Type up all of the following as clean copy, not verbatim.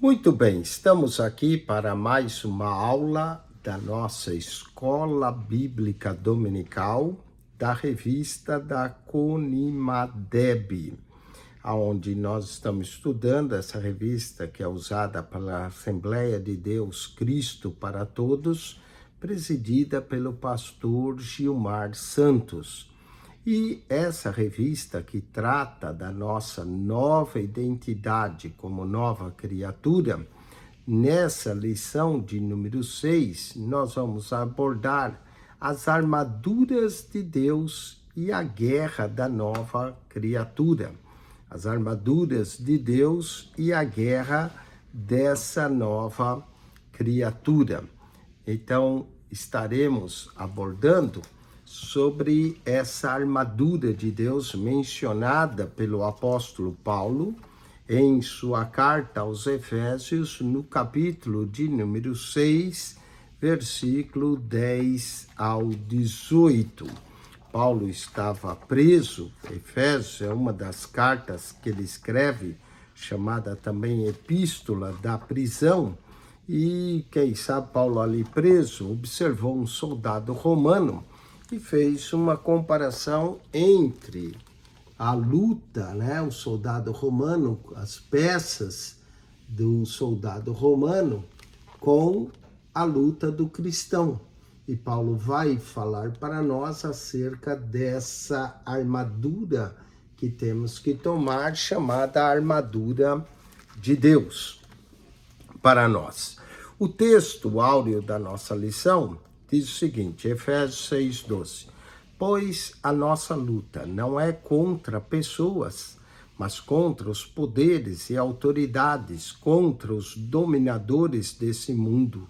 Muito bem, estamos aqui para mais uma aula da nossa Escola Bíblica Dominical da revista da Conimadeb, onde nós estamos estudando essa revista que é usada pela Assembleia de Deus Cristo para Todos, presidida pelo pastor Gilmar Santos. E essa revista que trata da nossa nova identidade como nova criatura, nessa lição de número 6, nós vamos abordar as armaduras de Deus e a guerra da nova criatura. As armaduras de Deus e a guerra dessa nova criatura. Então, estaremos abordando sobre essa armadura de Deus mencionada pelo apóstolo Paulo em sua carta aos Efésios, no capítulo de número 6, versículo 10 ao 18. Paulo estava preso, Efésios é uma das cartas que ele escreve, chamada também Epístola da Prisão, e quem sabe Paulo ali preso observou um soldado romano e fez uma comparação entre a luta, o soldado romano, as peças do soldado romano, com a luta do cristão. E Paulo vai falar para nós acerca dessa armadura que temos que tomar, chamada armadura de Deus para nós. O texto áureo da nossa lição diz o seguinte, Efésios 6:12. Pois a nossa luta não é contra pessoas, mas contra os poderes e autoridades, contra os dominadores desse mundo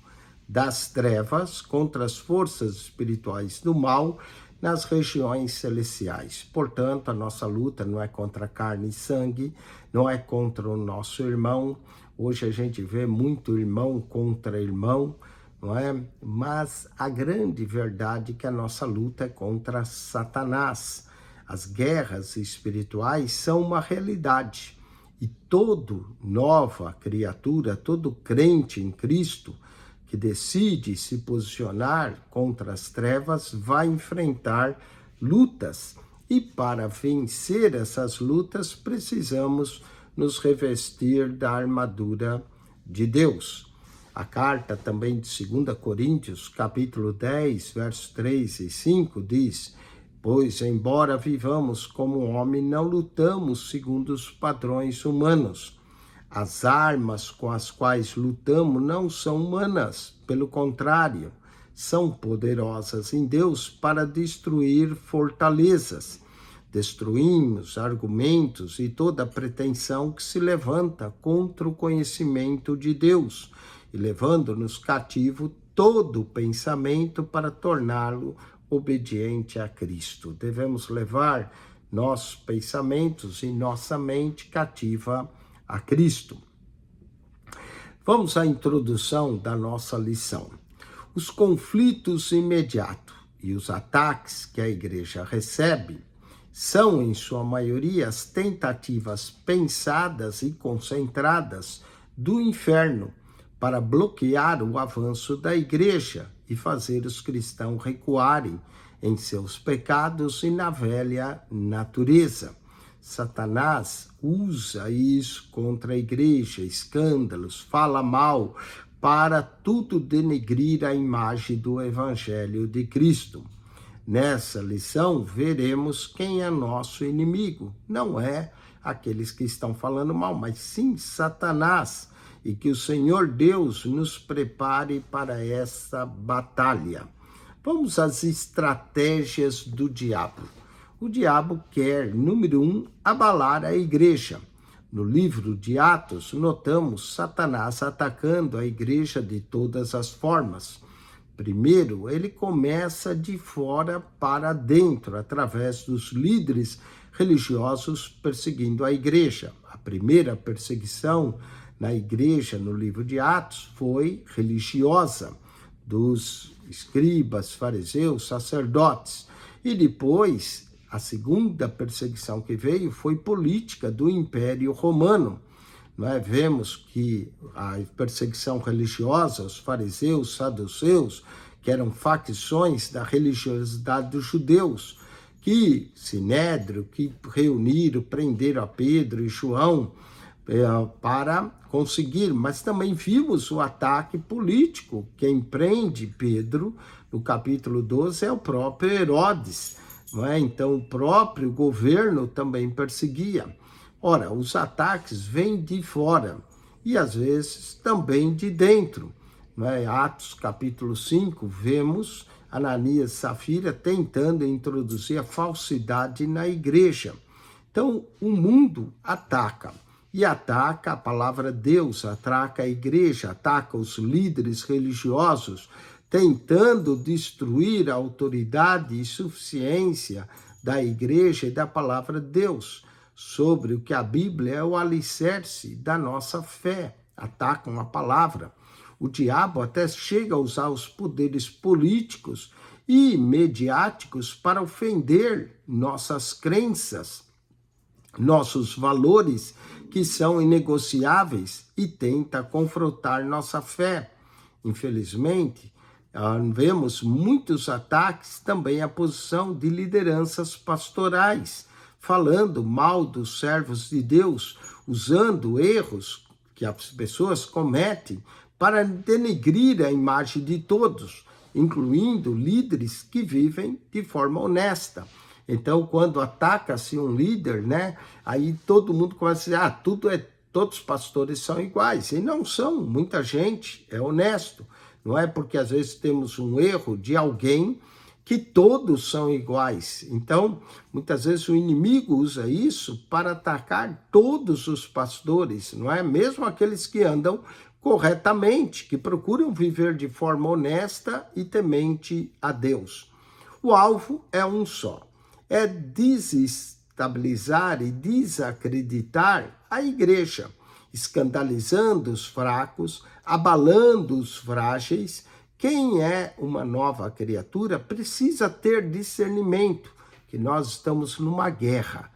das trevas, contra as forças espirituais do mal nas regiões celestiais. Portanto, a nossa luta não é contra carne e sangue, não é contra o nosso irmão. Hoje a gente vê muito irmão contra irmão, não é? Mas a grande verdade é que a nossa luta é contra Satanás. As guerras espirituais são uma realidade. E todo nova criatura, todo crente em Cristo que decide se posicionar contra as trevas vai enfrentar lutas. E para vencer essas lutas precisamos nos revestir da armadura de Deus. A carta também de 2 Coríntios, capítulo 10, versos 3 e 5, diz: Pois, embora vivamos como homem, não lutamos segundo os padrões humanos. As armas com as quais lutamos não são humanas, pelo contrário, são poderosas em Deus para destruir fortalezas. Destruímos argumentos e toda pretensão que se levanta contra o conhecimento de Deus, e levando-nos cativo todo pensamento para torná-lo obediente a Cristo. Devemos levar nossos pensamentos e nossa mente cativa a Cristo. Vamos à introdução da nossa lição. Os conflitos imediatos e os ataques que a igreja recebe são, em sua maioria, as tentativas pensadas e concentradas do inferno para bloquear o avanço da igreja e fazer os cristãos recuarem em seus pecados e na velha natureza. Satanás usa isso contra a igreja, escândalos, fala mal, para tudo denegrir a imagem do Evangelho de Cristo. Nessa lição, veremos quem é nosso inimigo. Não é aqueles que estão falando mal, mas sim Satanás. E que o Senhor Deus nos prepare para essa batalha. Vamos às estratégias do diabo. O diabo quer, número 1, abalar a igreja. No livro de Atos, notamos Satanás atacando a igreja de todas as formas. Primeiro, ele começa de fora para dentro, através dos líderes religiosos perseguindo a igreja. A primeira perseguição na igreja, no livro de Atos, foi religiosa, dos escribas, fariseus, sacerdotes. E depois, a segunda perseguição que veio foi política do Império Romano. não é? Vemos que a perseguição religiosa, os fariseus, saduceus, que eram facções da religiosidade dos judeus, que Sinédrio, que reuniram, prenderam a Pedro e João para conseguir, mas também vimos o ataque político. Quem prende Pedro, no capítulo 12, é o próprio Herodes, não é? Então o próprio governo também perseguia. Ora, os ataques vêm de fora e às vezes também de dentro. Não é? Atos capítulo 5, vemos Ananias e Safira tentando introduzir a falsidade na igreja. Então o mundo ataca. E ataca a palavra de Deus, ataca a igreja, ataca os líderes religiosos, tentando destruir a autoridade e suficiência da igreja e da palavra de Deus, sobre o que a Bíblia é o alicerce da nossa fé. Atacam a palavra. O diabo até chega a usar os poderes políticos e mediáticos para ofender nossas crenças, nossos valores que são inegociáveis e tenta confrontar nossa fé. Infelizmente, vemos muitos ataques também à posição de lideranças pastorais, falando mal dos servos de Deus, usando erros que as pessoas cometem para denegrir a imagem de todos, incluindo líderes que vivem de forma honesta. Então, quando ataca-se um líder, né, aí todo mundo começa a dizer, todos os pastores são iguais. E não são, muita gente é honesto. Não é porque às vezes temos um erro de alguém que todos são iguais. Então, muitas vezes o inimigo usa isso para atacar todos os pastores, não é? Mesmo aqueles que andam corretamente, que procuram viver de forma honesta e temente a Deus. O alvo é um só. É desestabilizar e desacreditar a igreja, escandalizando os fracos, abalando os frágeis. Quem é uma nova criatura precisa ter discernimento, que nós estamos numa guerra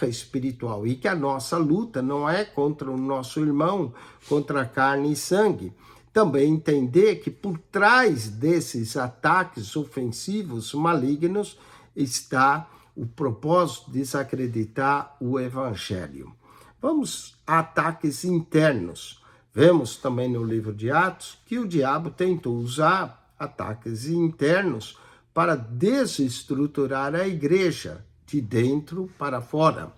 espiritual, e que a nossa luta não é contra o nosso irmão, contra carne e sangue. Também entender que por trás desses ataques ofensivos, malignos, está o propósito de desacreditar o evangelho. Vamos a ataques internos. Vemos também no livro de Atos que o diabo tentou usar ataques internos para desestruturar a igreja de dentro para fora.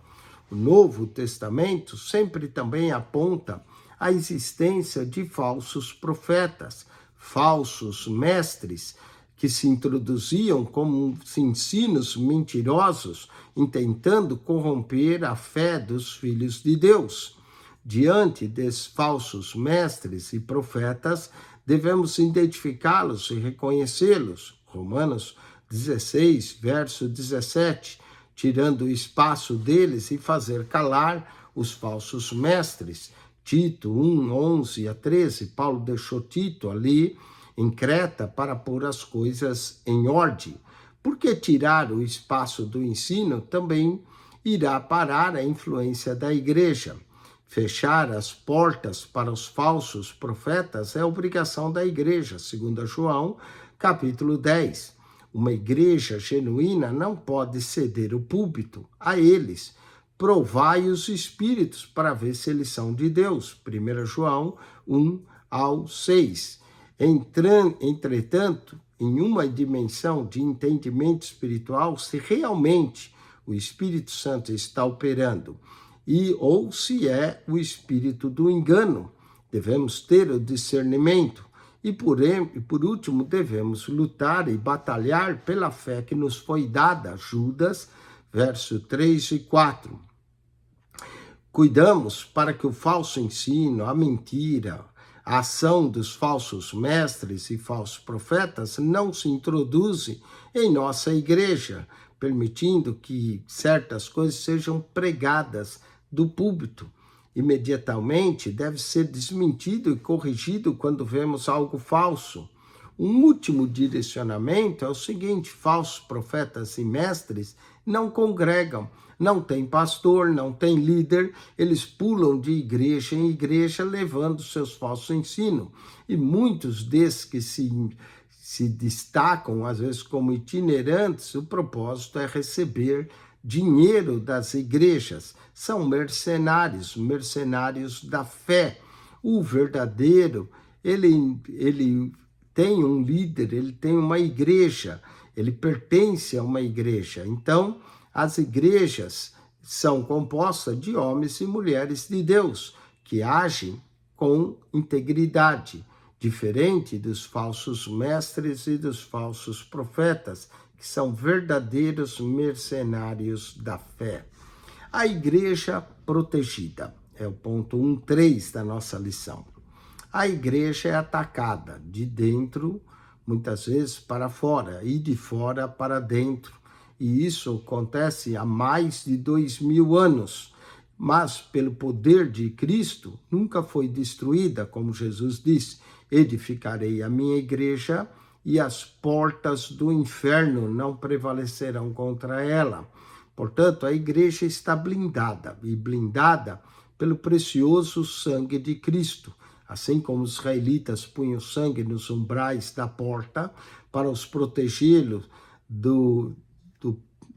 O Novo Testamento sempre também aponta a existência de falsos profetas, falsos mestres, que se introduziam como ensinos mentirosos, intentando corromper a fé dos filhos de Deus. Diante desses falsos mestres e profetas, devemos identificá-los e reconhecê-los. Romanos 16, verso 17, tirando o espaço deles e fazer calar os falsos mestres. Tito 1, 11 a 13, Paulo deixou Tito ali em Creta para pôr as coisas em ordem. Porque tirar o espaço do ensino também irá parar a influência da igreja. Fechar as portas para os falsos profetas é obrigação da igreja, segundo João, capítulo 10. Uma igreja genuína não pode ceder o púlpito a eles. Provai os espíritos para ver se eles são de Deus. 1 João 1 ao 6. Entretanto, em uma dimensão de entendimento espiritual, se realmente o Espírito Santo está operando, ou se é o espírito do engano, devemos ter o discernimento. E por último, devemos lutar e batalhar pela fé que nos foi dada. Judas, verso 3 e 4. Cuidamos para que o falso ensino, a mentira, a ação dos falsos mestres e falsos profetas não se introduze em nossa igreja, permitindo que certas coisas sejam pregadas do púlpito. Imediatamente deve ser desmentido e corrigido quando vemos algo falso. Um último direcionamento é o seguinte: falsos profetas e mestres não congregam, não tem pastor, não tem líder, eles pulam de igreja em igreja levando seus falsos ensinos. E muitos desses que se destacam, às vezes como itinerantes, o propósito é receber dinheiro das igrejas. São mercenários, mercenários da fé. O verdadeiro, ele tem um líder, ele tem uma igreja, ele pertence a uma igreja. Então, as igrejas são compostas de homens e mulheres de Deus, que agem com integridade, diferente dos falsos mestres e dos falsos profetas, que são verdadeiros mercenários da fé. A igreja protegida é o ponto 1.3 da nossa lição. A igreja é atacada de dentro, muitas vezes, para fora, e de fora para dentro. E isso acontece há mais de 2000 anos. Mas, pelo poder de Cristo, nunca foi destruída, como Jesus disse: edificarei a minha igreja e as portas do inferno não prevalecerão contra ela. Portanto, a igreja está blindada, e blindada pelo precioso sangue de Cristo. Assim como os israelitas punham sangue nos umbrais da porta para os protegê-los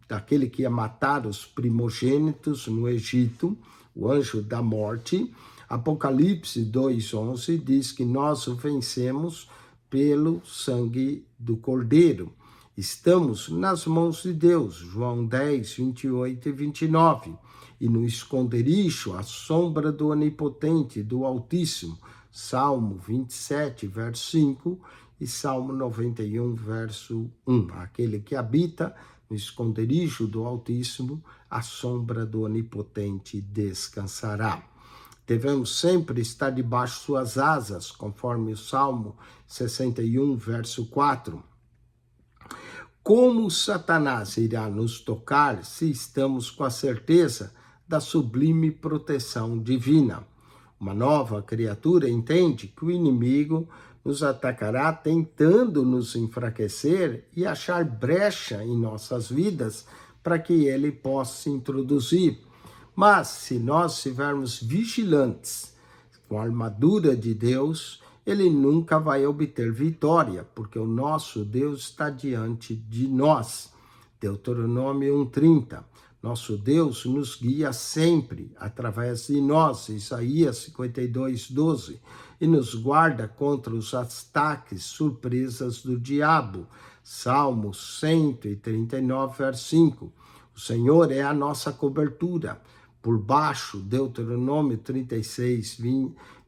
daquele que ia matar os primogênitos no Egito, o anjo da morte. Apocalipse 2:11 diz que nós o vencemos pelo sangue do Cordeiro. Estamos nas mãos de Deus, João 10, 28 e 29. E no esconderijo, à sombra do Onipotente, do Altíssimo, Salmo 27, verso 5 e Salmo 91, verso 1. Aquele que habita no esconderijo do Altíssimo, à sombra do Onipotente descansará. Devemos sempre estar debaixo de suas asas, conforme o Salmo 61, verso 4. Como Satanás irá nos tocar se estamos com a certeza da sublime proteção divina? Uma nova criatura entende que o inimigo nos atacará tentando nos enfraquecer e achar brecha em nossas vidas para que ele possa se introduzir. Mas se nós estivermos vigilantes com a armadura de Deus, ele nunca vai obter vitória, porque o nosso Deus está diante de nós. Deuteronômio 1:30. Nosso Deus nos guia sempre através de nós, Isaías 52:12, e nos guarda contra os ataques, surpresas do diabo, Salmo 139, verso 5. O Senhor é a nossa cobertura. Por baixo, Deuteronômio 36,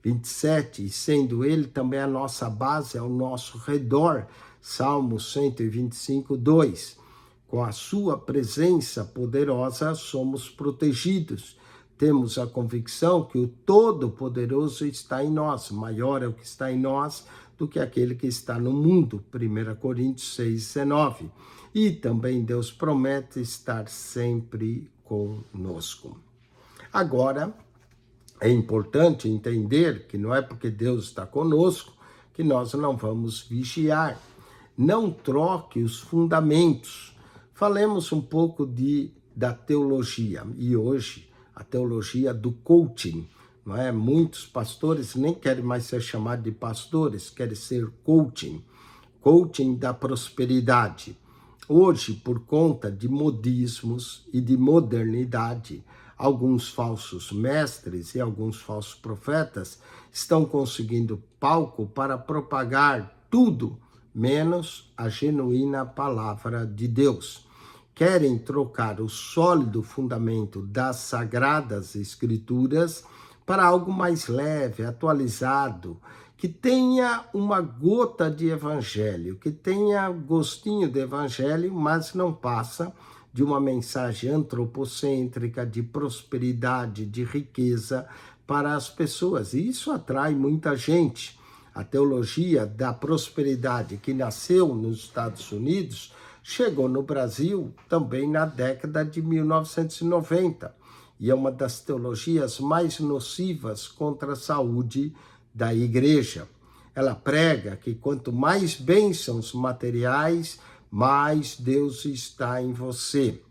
27, e sendo ele também a nossa base ao nosso redor, Salmo 125, 2. Com a sua presença poderosa, somos protegidos. Temos a convicção que o Todo-Poderoso está em nós. Maior é o que está em nós do que aquele que está no mundo. 1 Coríntios 6:19. E também Deus promete estar sempre conosco. Agora, é importante entender que não é porque Deus está conosco que nós não vamos vigiar. Não troque os fundamentos. Falemos um pouco da teologia, e hoje a teologia do coaching, não é? Muitos pastores nem querem mais ser chamados de pastores, querem ser coaching da prosperidade. Hoje, por conta de modismos e de modernidade, alguns falsos mestres e alguns falsos profetas estão conseguindo palco para propagar tudo menos a genuína palavra de Deus. Querem trocar o sólido fundamento das sagradas escrituras para algo mais leve, atualizado, que tenha uma gota de evangelho, que tenha gostinho de evangelho, mas não passa de uma mensagem antropocêntrica, de prosperidade, de riqueza para as pessoas. E isso atrai muita gente. A teologia da prosperidade que nasceu nos Estados Unidos chegou no Brasil também na década de 1990 e é uma das teologias mais nocivas contra a saúde da igreja. Ela prega que quanto mais bênçãos materiais, mais Deus está em você.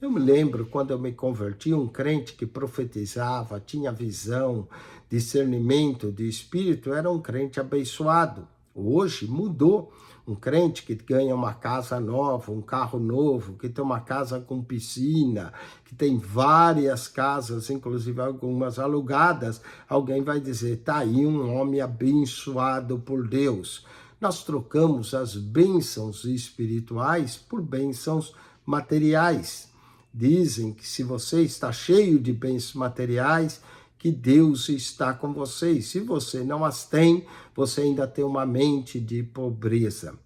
Eu me lembro quando eu me converti, um crente que profetizava, tinha visão, discernimento de espírito, era um crente abençoado. Hoje mudou. Um crente que ganha uma casa nova, um carro novo, que tem uma casa com piscina, que tem várias casas, inclusive algumas alugadas, alguém vai dizer, tá aí um homem abençoado por Deus. Nós trocamos as bênçãos espirituais por bênçãos materiais. Dizem que se você está cheio de bens materiais, que Deus está com você. E se você não as tem, você ainda tem uma mente de pobreza.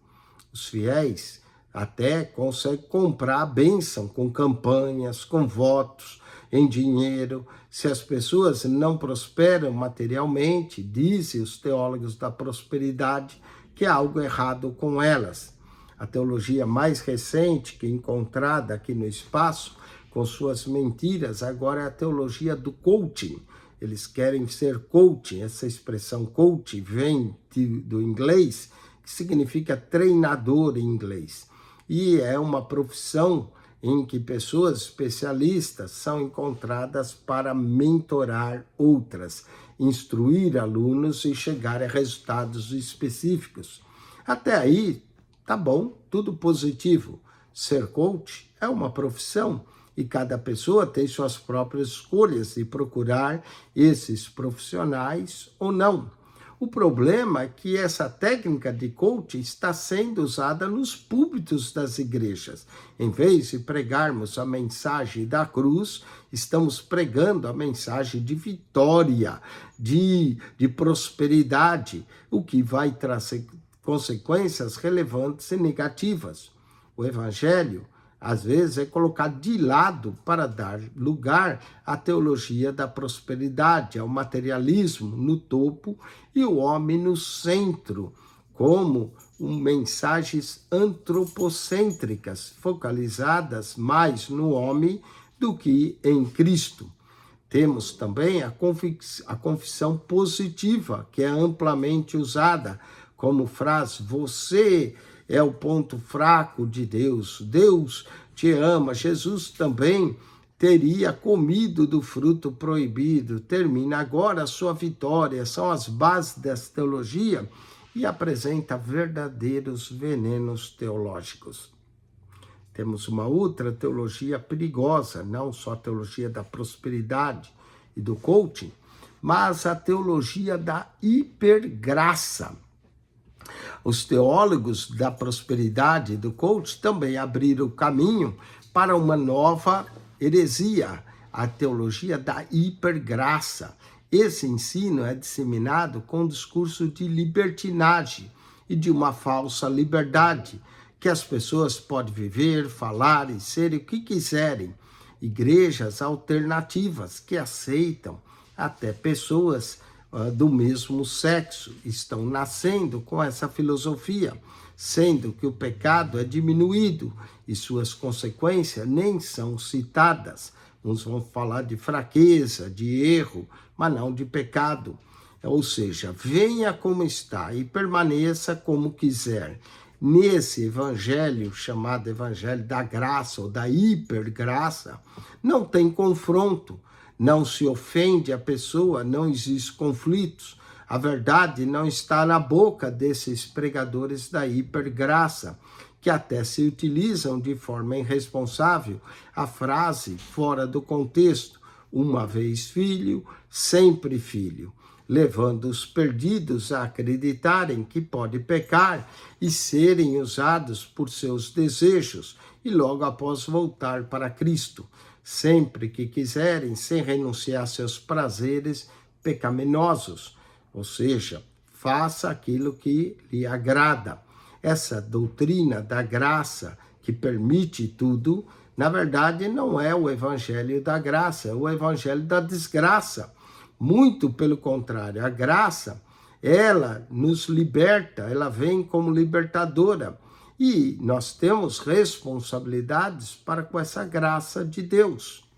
Os fiéis até conseguem comprar a bênção com campanhas, com votos, em dinheiro. Se as pessoas não prosperam materialmente, dizem os teólogos da prosperidade, que há algo errado com elas. A teologia mais recente que é encontrada aqui no espaço, com suas mentiras, agora é a teologia do coaching. Eles querem ser coaching. Essa expressão coaching vem do inglês, que significa treinador em inglês. E é uma profissão em que pessoas especialistas são encontradas para mentorar outras, instruir alunos e chegar a resultados específicos. Até aí, tá bom, tudo positivo. Ser coach é uma profissão e cada pessoa tem suas próprias escolhas de procurar esses profissionais ou não. O problema é que essa técnica de coaching está sendo usada nos púlpitos das igrejas. Em vez de pregarmos a mensagem da cruz, estamos pregando a mensagem de vitória, de prosperidade, o que vai trazer consequências relevantes e negativas. O evangelho, às vezes, é colocado de lado para dar lugar à teologia da prosperidade, ao materialismo no topo e o homem no centro, como mensagens antropocêntricas, focalizadas mais no homem do que em Cristo. Temos também a confissão positiva, que é amplamente usada como frase, você é o ponto fraco de Deus. Deus te ama. Jesus também teria comido do fruto proibido. Termina agora a sua vitória. São as bases dessa teologia e apresenta verdadeiros venenos teológicos. Temos uma outra teologia perigosa, não só a teologia da prosperidade e do coaching, mas a teologia da hipergraça. Os teólogos da prosperidade e do coach também abriram o caminho para uma nova heresia, a teologia da hipergraça. Esse ensino é disseminado com um discurso de libertinagem e de uma falsa liberdade, que as pessoas podem viver, falar e ser o que quiserem. Igrejas alternativas que aceitam até pessoas do mesmo sexo estão nascendo com essa filosofia, sendo que o pecado é diminuído e suas consequências nem são citadas. Uns vão falar de fraqueza, de erro, mas não de pecado. Ou seja, venha como está e permaneça como quiser. Nesse evangelho, chamado evangelho da graça ou da hipergraça, não tem confronto. Não se ofende a pessoa, não existe conflitos. A verdade não está na boca desses pregadores da hipergraça, que até se utilizam de forma irresponsável a frase fora do contexto, uma vez filho, sempre filho, levando os perdidos a acreditarem que pode pecar e serem usados por seus desejos e logo após voltar para Cristo, sempre que quiserem, sem renunciar a seus prazeres pecaminosos, ou seja, faça aquilo que lhe agrada. Essa doutrina da graça que permite tudo, na verdade não é o evangelho da graça, é o evangelho da desgraça. Muito pelo contrário, a graça, ela nos liberta, ela vem como libertadora. E nós temos responsabilidades para com essa graça de Deus.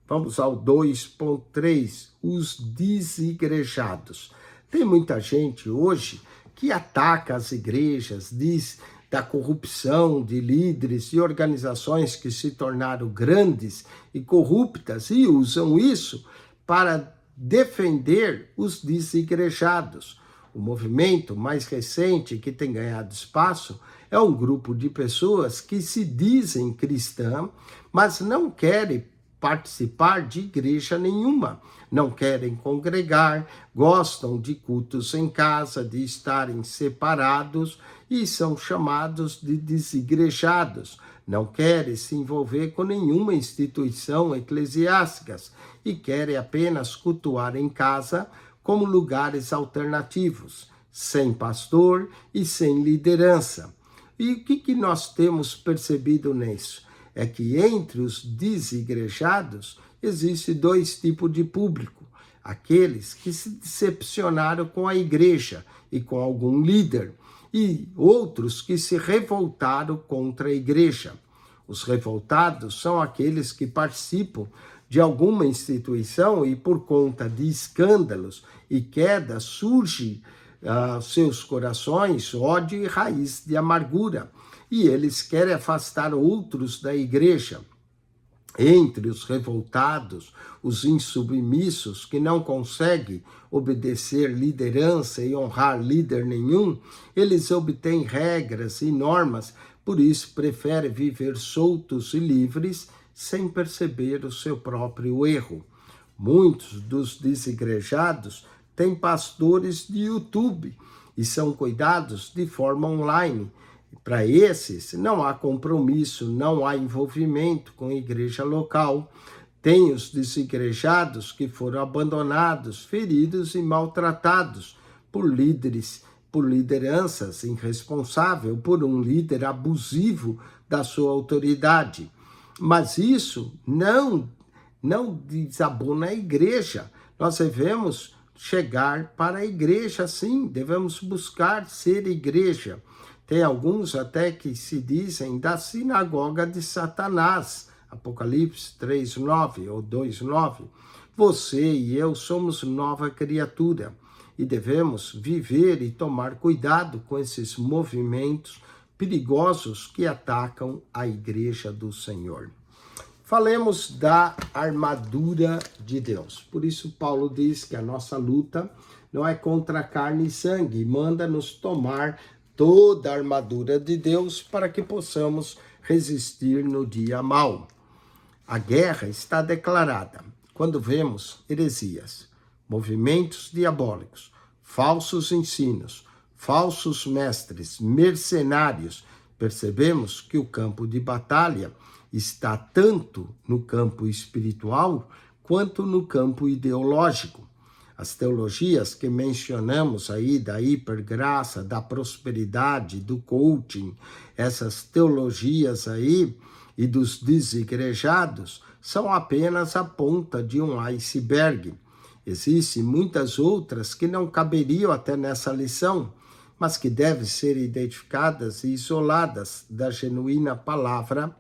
Vamos ao 2.3, os desigrejados. Tem muita gente hoje que ataca as igrejas, diz da corrupção de líderes e organizações que se tornaram grandes e corruptas e usam isso para defender os desigrejados. O movimento mais recente que tem ganhado espaço é um grupo de pessoas que se dizem cristã, mas não querem participar de igreja nenhuma, não querem congregar, gostam de cultos em casa, de estarem separados e são chamados de desigrejados. Não querem se envolver com nenhuma instituição eclesiástica e querem apenas cultuar em casa como lugares alternativos, sem pastor e sem liderança. E o que nós temos percebido nisso? É que entre os desigrejados existe dois tipos de público. Aqueles que se decepcionaram com a igreja e com algum líder, e outros que se revoltaram contra a igreja. Os revoltados são aqueles que participam de alguma instituição e por conta de escândalos e quedas surge seus corações ódio e raiz de amargura. E eles querem afastar outros da igreja. Entre os revoltados, os insubmissos, que não conseguem obedecer liderança e honrar líder nenhum, eles obtêm regras e normas, por isso preferem viver soltos e livres, sem perceber o seu próprio erro. Muitos dos desigrejados têm pastores de YouTube e são cuidados de forma online. Para esses, não há compromisso, não há envolvimento com a igreja local. Tem os desigrejados que foram abandonados, feridos e maltratados por líderes, por lideranças irresponsáveis, por um líder abusivo da sua autoridade. Mas isso não desabona a igreja. Nós devemos chegar para a igreja, sim, devemos buscar ser igreja. Tem alguns até que se dizem da sinagoga de Satanás, Apocalipse 3:9 ou 2:9. Você e eu somos nova criatura e devemos viver e tomar cuidado com esses movimentos perigosos que atacam a igreja do Senhor. Falemos da armadura de Deus. Por isso Paulo diz que a nossa luta não é contra carne e sangue, e manda-nos tomar toda a armadura de Deus para que possamos resistir no dia mau. A guerra está declarada quando vemos heresias, movimentos diabólicos, falsos ensinos, falsos mestres, mercenários. Percebemos que o campo de batalha está tanto no campo espiritual quanto no campo ideológico. As teologias que mencionamos aí, da hipergraça, da prosperidade, do coaching, essas teologias aí e dos desigrejados são apenas a ponta de um iceberg. Existem muitas outras que não caberiam até nessa lição, mas que devem ser identificadas e isoladas da genuína palavra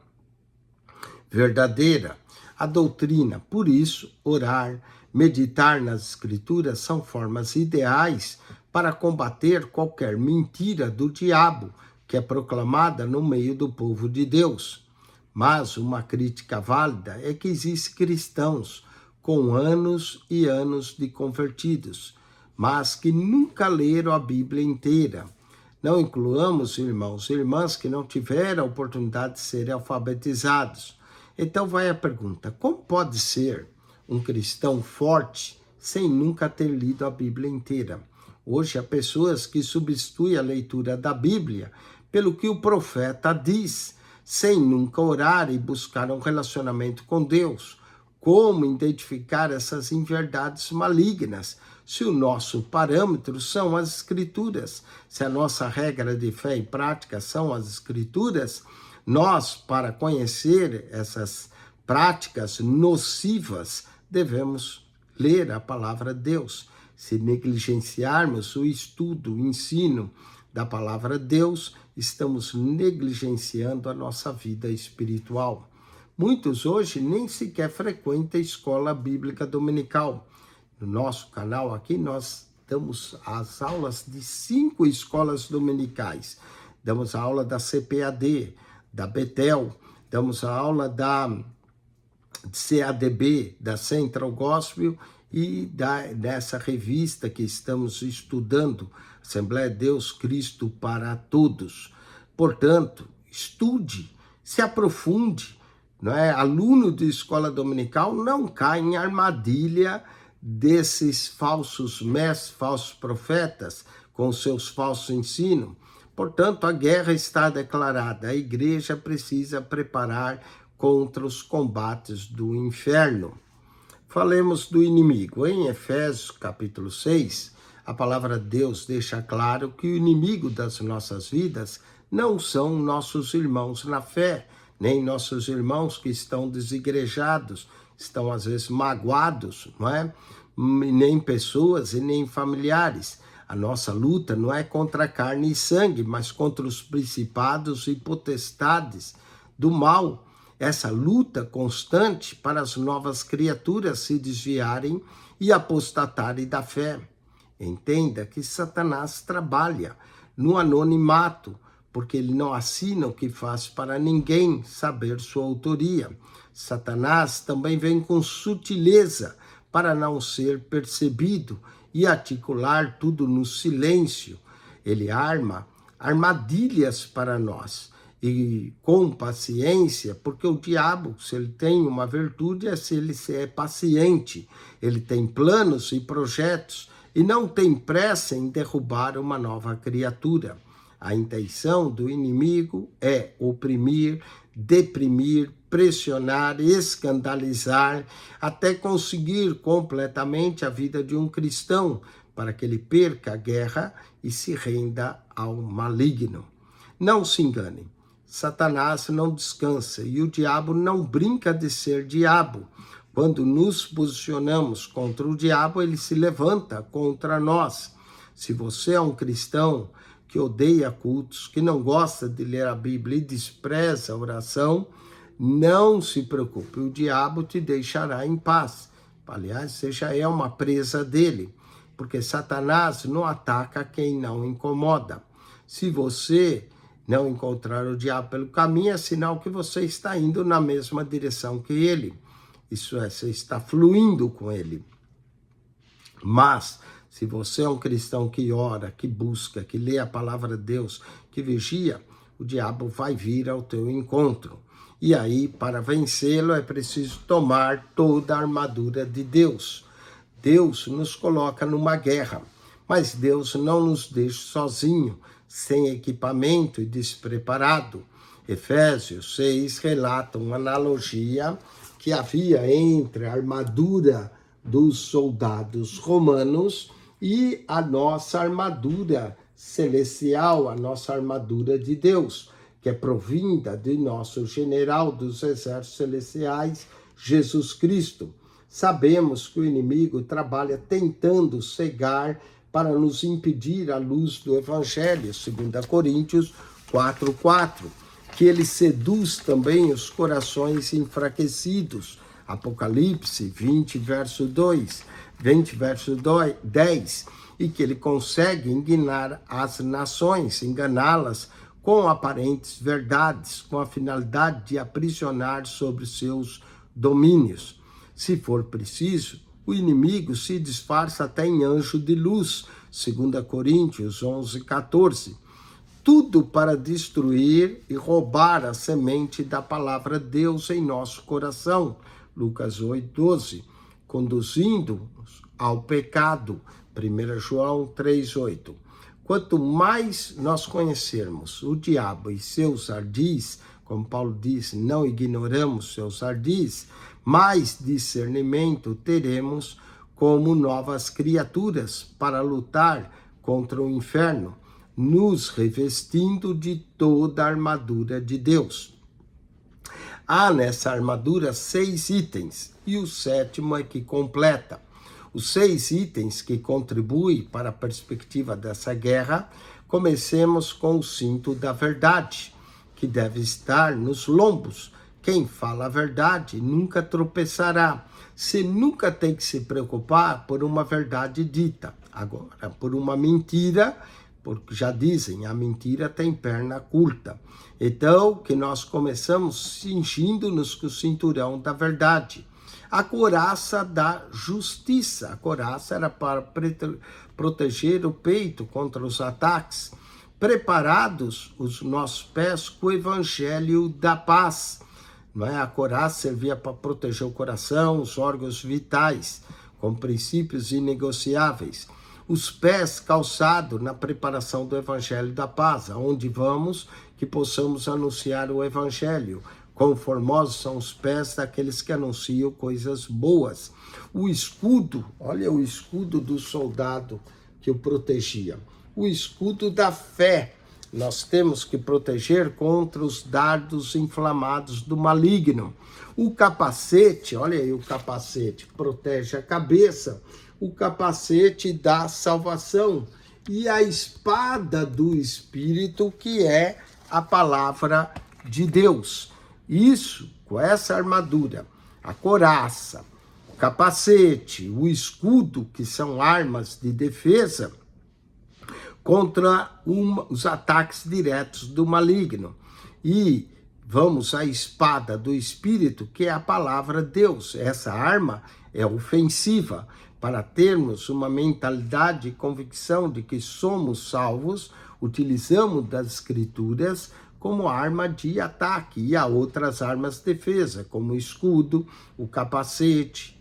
verdadeira. A doutrina, por isso, orar, meditar nas Escrituras são formas ideais para combater qualquer mentira do diabo que é proclamada no meio do povo de Deus. Mas uma crítica válida é que existem cristãos com anos e anos de convertidos, mas que nunca leram a Bíblia inteira. Não incluamos irmãos e irmãs que não tiveram a oportunidade de serem alfabetizados. Então vai a pergunta: como pode ser um cristão forte sem nunca ter lido a Bíblia inteira? Hoje há pessoas que substituem a leitura da Bíblia pelo que o profeta diz, sem nunca orar e buscar um relacionamento com Deus. Como identificar essas inverdades malignas? Se o nosso parâmetro são as Escrituras, se a nossa regra de fé e prática são as Escrituras, nós, para conhecer essas práticas nocivas, devemos ler a palavra de Deus. Se negligenciarmos o estudo, o ensino da palavra de Deus, estamos negligenciando a nossa vida espiritual. Muitos hoje nem sequer frequentam a escola bíblica dominical. No nosso canal aqui nós damos as aulas de 5 escolas dominicais, damos a aula da CPAD, da Betel, damos a aula da CADB, da Central Gospel e dessa revista que estamos estudando, Assembleia de Deus Cristo para Todos. Portanto, estude, se aprofunde, não é? Aluno de escola dominical não cai em armadilha desses falsos mestres, falsos profetas, com seus falsos ensinos. Portanto, a guerra está declarada, a igreja precisa preparar contra os combates do inferno. Falemos do inimigo. Em Efésios capítulo 6, a palavra de Deus deixa claro que o inimigo das nossas vidas não são nossos irmãos na fé, nem nossos irmãos que estão desigrejados, estão às vezes magoados, não é? Nem pessoas e nem familiares. A nossa luta não é contra carne e sangue, mas contra os principados e potestades do mal. Essa luta constante para as novas criaturas se desviarem e apostatarem da fé. Entenda que Satanás trabalha no anonimato, porque ele não assina o que faz para ninguém saber sua autoria. Satanás também vem com sutileza para não ser percebido e articular tudo no silêncio. Ele arma armadilhas para nós e com paciência, porque o diabo, se ele tem uma virtude, é se ele é paciente. Ele tem planos e projetos e não tem pressa em derrubar uma nova criatura. A intenção do inimigo é oprimir, deprimir, pressionar, escandalizar, até conseguir completamente a vida de um cristão, para que ele perca a guerra e se renda ao maligno. Não se engane, Satanás não descansa e o diabo não brinca de ser diabo. Quando nos posicionamos contra o diabo, ele se levanta contra nós. Se você é um cristão que odeia cultos, que não gosta de ler a Bíblia e despreza a oração, não se preocupe, o diabo te deixará em paz. Aliás, você já é uma presa dele, porque Satanás não ataca quem não incomoda. Se você não encontrar o diabo pelo caminho, é sinal que você está indo na mesma direção que ele. Isso é, você está fluindo com ele. Mas, se você é um cristão que ora, que busca, que lê a palavra de Deus, que vigia, o diabo vai vir ao teu encontro. E aí, para vencê-lo, é preciso tomar toda a armadura de Deus. Deus nos coloca numa guerra, mas Deus não nos deixa sozinho, sem equipamento e despreparado. Efésios 6 relata uma analogia que havia entre a armadura dos soldados romanos e a nossa armadura celestial, a nossa armadura de Deus, que é provinda de nosso general dos exércitos celestiais, Jesus Cristo. Sabemos que o inimigo trabalha tentando cegar para nos impedir a luz do Evangelho, 2 Coríntios 4:4, que ele seduz também os corações enfraquecidos, Apocalipse 20, verso 2, 20, verso 10, e que ele consegue enganar as nações, enganá-las com aparentes verdades, com a finalidade de aprisionar sobre seus domínios. Se for preciso, o inimigo se disfarça até em anjo de luz, 2 Coríntios 11:14. Tudo para destruir e roubar a semente da palavra de Deus em nosso coração, Lucas 8:12, conduzindo-nos ao pecado, 1 João 3:8. Quanto mais nós conhecermos o diabo e seus ardis, como Paulo diz, não ignoramos seus ardis, mais discernimento teremos como novas criaturas para lutar contra o inferno, nos revestindo de toda a armadura de Deus. Há nessa armadura 6 itens, e o 7º é que completa. Os 6 itens que contribuem para a perspectiva dessa guerra, comecemos com o cinto da verdade, que deve estar nos lombos. Quem fala a verdade nunca tropeçará. Você nunca tem que se preocupar por uma verdade dita. Agora, por uma mentira, porque já dizem, a mentira tem perna curta. Então, que nós começamos cingindo-nos com o cinturão da verdade. A couraça da justiça. A couraça era para proteger o peito contra os ataques. Preparados os nossos pés com o evangelho da paz. Não é? A couraça servia para proteger o coração, os órgãos vitais, com princípios inegociáveis. Os pés calçados na preparação do evangelho da paz, aonde vamos que possamos anunciar o evangelho. Quão formosos são os pés daqueles que anunciam coisas boas. O escudo, olha o escudo do soldado que o protegia. O escudo da fé. Nós temos que proteger contra os dardos inflamados do maligno. O capacete, olha aí o capacete, protege a cabeça. O capacete da salvação. E a espada do Espírito, que é a palavra de Deus. Isso, com essa armadura, a couraça, o capacete, o escudo, que são armas de defesa, contra os ataques diretos do maligno. E vamos à espada do Espírito, que é a palavra de Deus. Essa arma é ofensiva, para termos uma mentalidade e convicção de que somos salvos, utilizamos das Escrituras como arma de ataque, e há outras armas de defesa, como o escudo, o capacete,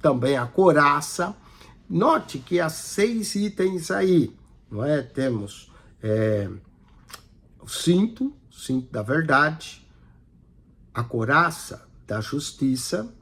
também a couraça. Note que há 6 itens aí, não é? Temos o cinto da verdade, a couraça da justiça,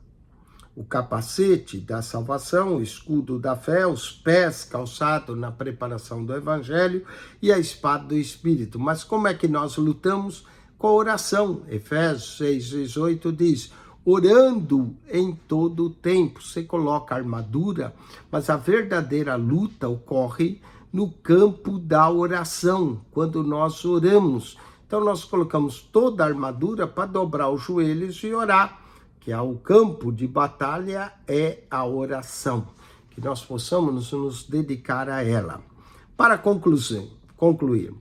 o capacete da salvação, o escudo da fé, os pés calçados na preparação do evangelho e a espada do Espírito. Mas como é que nós lutamos? Com a oração. Efésios 6:18 diz: orando em todo o tempo. Você coloca a armadura, mas a verdadeira luta ocorre no campo da oração, quando nós oramos. Então nós colocamos toda a armadura para dobrar os joelhos e orar, que é o campo de batalha, é a oração. Que nós possamos nos dedicar a ela. Para concluir,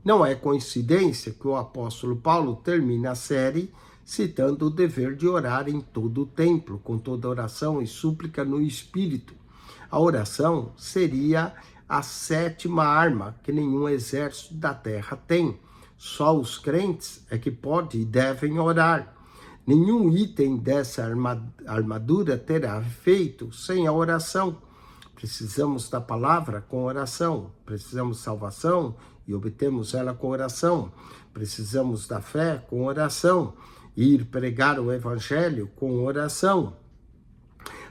não é coincidência que o apóstolo Paulo termina a série citando o dever de orar em todo o templo, com toda oração e súplica no Espírito. A oração seria a 7ª arma que nenhum exército da terra tem. Só os crentes é que podem e devem orar. Nenhum item dessa armadura terá efeito sem a oração. Precisamos da palavra com oração. Precisamos de salvação e obtemos ela com oração. Precisamos da fé com oração. Ir pregar o evangelho com oração.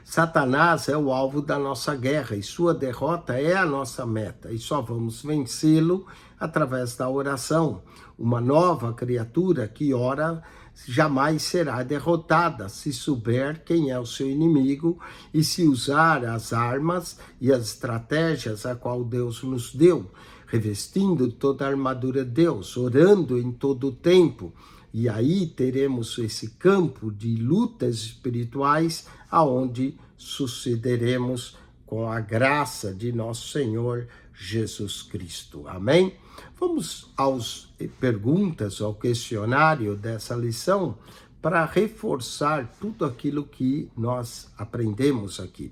Satanás é o alvo da nossa guerra e sua derrota é a nossa meta. E só vamos vencê-lo através da oração. Uma nova criatura que ora jamais será derrotada se souber quem é o seu inimigo e se usar as armas e as estratégias a qual Deus nos deu, revestindo toda a armadura de Deus, orando em todo o tempo. E aí teremos esse campo de lutas espirituais aonde sucederemos com a graça de nosso Senhor Jesus Cristo. Amém? Vamos às perguntas, ao questionário dessa lição, para reforçar tudo aquilo que nós aprendemos aqui.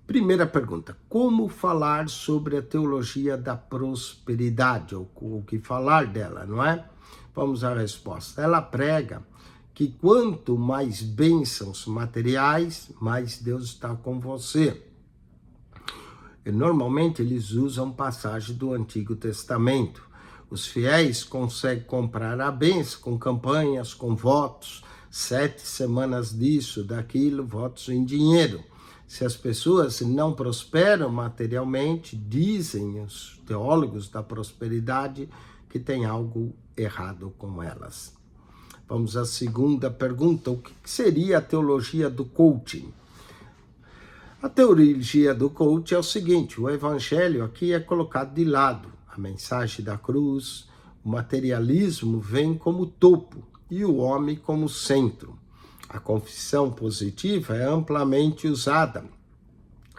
Primeira pergunta: como falar sobre a teologia da prosperidade, ou o que falar dela, não é? Vamos à resposta. Ela prega que quanto mais bênçãos materiais, mais Deus está com você. E normalmente eles usam passagem do Antigo Testamento. Os fiéis conseguem comprar a bênção com campanhas, com votos, 7 semanas disso, daquilo, votos em dinheiro. Se as pessoas não prosperam materialmente, dizem os teólogos da prosperidade que tem algo errado com elas. Vamos à segunda pergunta: o que seria a teologia do coaching? A teologia do coaching é o seguinte: o evangelho aqui é colocado de lado, a mensagem da cruz, o materialismo vem como topo e o homem como centro. A confissão positiva é amplamente usada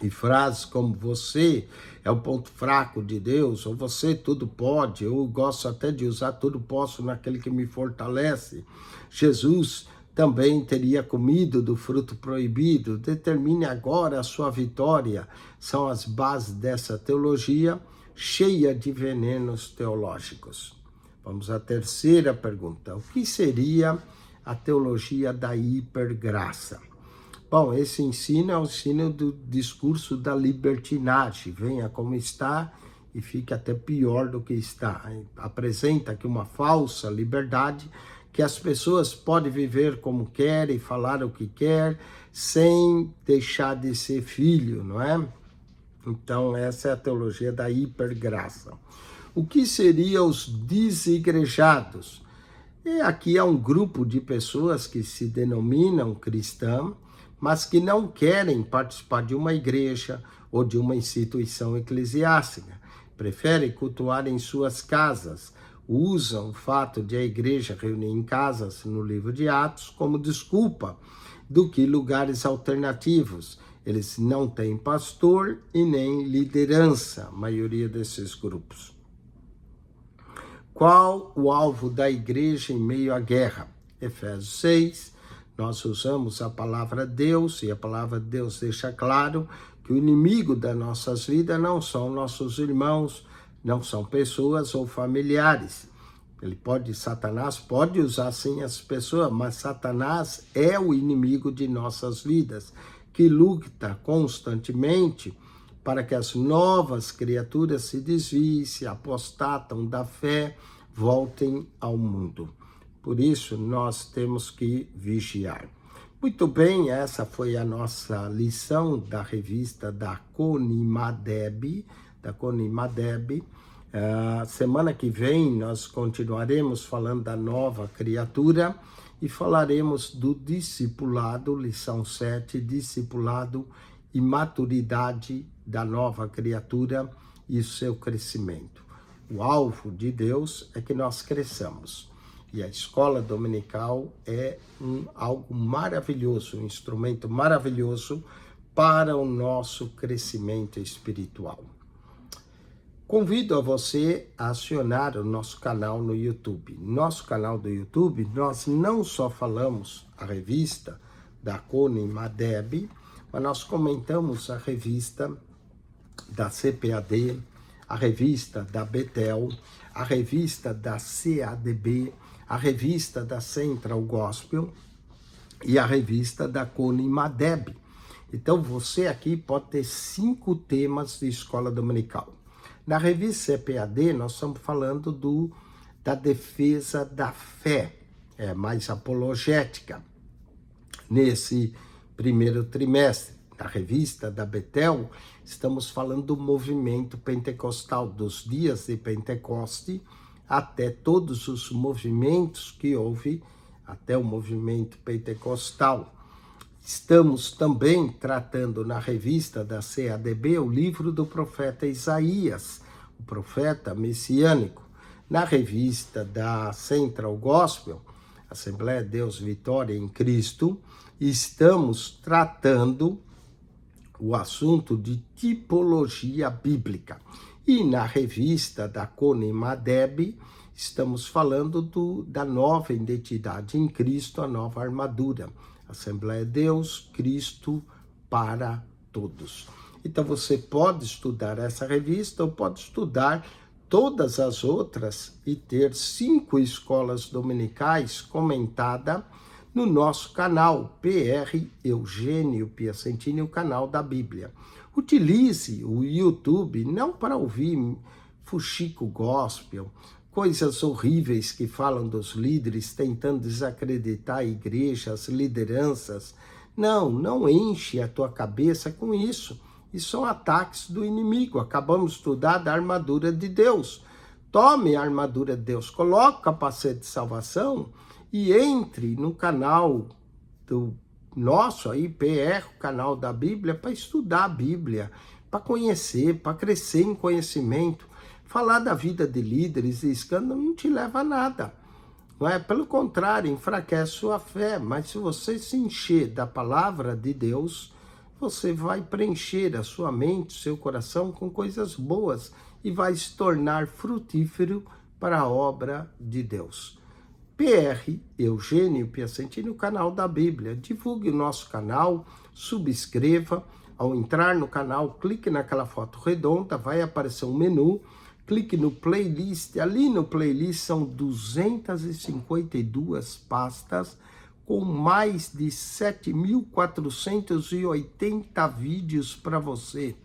E frases como você é o ponto fraco de Deus, ou você tudo pode, eu gosto até de usar tudo posso naquele que me fortalece. Jesus também teria comido do fruto proibido, determine agora a sua vitória. São as bases dessa teologia cheia de venenos teológicos. Vamos à terceira pergunta. O que seria a teologia da hipergraça? Bom, esse ensino é o ensino do discurso da libertinagem. Venha como está e fique até pior do que está. Apresenta aqui uma falsa liberdade que as pessoas podem viver como querem, falar o que quer, sem deixar de ser filho, não é? Então, essa é a teologia da hipergraça. O que seriam os desigrejados? E aqui é um grupo de pessoas que se denominam cristãs, mas que não querem participar de uma igreja ou de uma instituição eclesiástica. Preferem cultuar em suas casas. Usam o fato de a igreja reunir em casas no livro de Atos como desculpa do que lugares alternativos. Eles não têm pastor e nem liderança, a maioria desses grupos. Qual o alvo da igreja em meio à guerra? Efésios 6. Nós usamos a palavra Deus e a palavra Deus deixa claro que o inimigo das nossas vidas não são nossos irmãos, não são pessoas ou familiares. Satanás pode usar sim as pessoas, mas Satanás é o inimigo de nossas vidas, que luta constantemente para que as novas criaturas se desviem, se apostatam da fé, voltem ao mundo. Por isso, nós temos que vigiar. Muito bem, essa foi a nossa lição da revista da Conimadeb. Semana que vem, nós continuaremos falando da nova criatura e falaremos do discipulado, lição 7, discipulado e maturidade da nova criatura e o seu crescimento. O alvo de Deus é que nós cresçamos. E a escola dominical é algo maravilhoso, um instrumento maravilhoso para o nosso crescimento espiritual. Convido a você a acionar o nosso canal no YouTube. Nosso canal do YouTube, nós não só falamos a revista da Conimadeb, mas nós comentamos a revista da CPAD, a revista da Betel, a revista da CADB, a revista da Central Gospel e a revista da Conimadeb. Então, você aqui pode ter 5 temas de escola dominical. Na revista CPAD, nós estamos falando da defesa da fé, mais apologética, nesse primeiro trimestre. Na revista da Betel, estamos falando do movimento pentecostal, dos dias de Pentecoste, até todos os movimentos que houve, até o movimento pentecostal. Estamos também tratando na revista da CADB o livro do profeta Isaías, o profeta messiânico. Na revista da Central Gospel, Assembleia de Deus Vitória em Cristo, estamos tratando o assunto de tipologia bíblica. E na revista da Conimadeb, estamos falando da nova identidade em Cristo, a nova armadura. Assembleia de Deus, Cristo para todos. Então você pode estudar essa revista ou pode estudar todas as outras e ter 5 escolas dominicais comentadas no nosso canal, PR Eugênio Piacentini, o canal da Bíblia. Utilize o YouTube não para ouvir fuxico gospel, coisas horríveis que falam dos líderes tentando desacreditar a igreja, as lideranças. Não enche a tua cabeça com isso. Isso são ataques do inimigo. Acabamos de estudar da armadura de Deus. Tome a armadura de Deus, coloque o capacete de salvação e entre no canal do nosso aí, PR, o canal da Bíblia, para estudar a Bíblia, para conhecer, para crescer em conhecimento. Falar da vida de líderes e escândalo não te leva a nada. Não é? Pelo contrário, enfraquece sua fé. Mas se você se encher da palavra de Deus, você vai preencher a sua mente, seu coração com coisas boas e vai se tornar frutífero para a obra de Deus. PR Eugênio Piacentini, o canal da Bíblia. Divulgue o nosso canal, subscreva. Ao entrar no canal, clique naquela foto redonda, vai aparecer um menu, clique no playlist. Ali no playlist são 252 pastas com mais de 7.480 vídeos para você.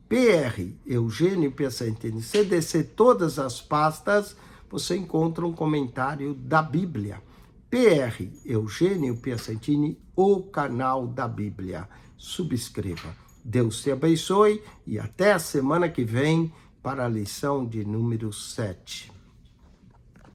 PR Eugênio Piacentini. Se descer todas as pastas, você encontra um comentário da Bíblia. PR Eugênio Piacentini, o canal da Bíblia. Subscreva. Deus te abençoe e até a semana que vem para a lição de número 7.